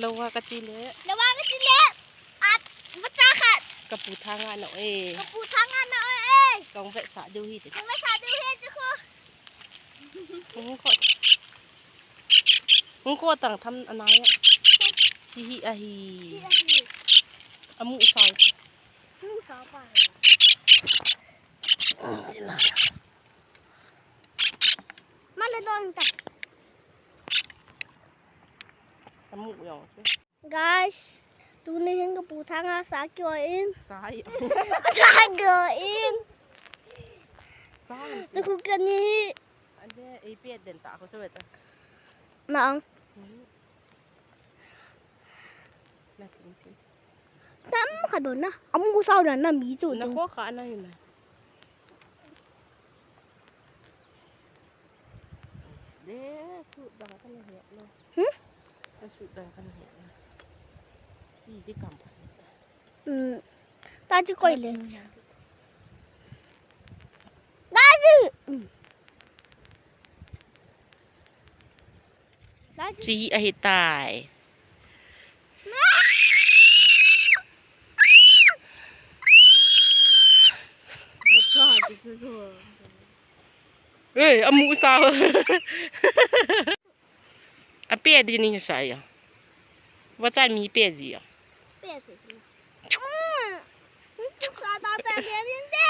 ระวังกระจีเละระวังกระจีเละอัดมาจ้าค่ะกระปูทางงานเนาะกระปูทางงานเนาะเอ้ยกองเวสาดูฮิตกองเวสาดูฮิตจ้ะคุณก็ต่างทำอะไรอ่ะจีฮีอาฮีอามุสาวไปที่ไหนมาเลยโดนแต่อามุอย่างใช่ guys tuna yang keputangan sakyoin saya sakyoin tuh kan ni ada iPad dan tak aku coba tu nang nak mungkin tak makan dona kamu usah dah nak biju nak kau kat mana ni deh sudah kan ni lo sudah kan ni di kampung tadi kau ile tadiจีอาฮิตายเอ้ยอามูสาวอาเปียดีนี่ใช่ยังว่าจะมีเปียจีอ่ะเปียจีนี่จะขาดตาแต่เดียวนี่เด้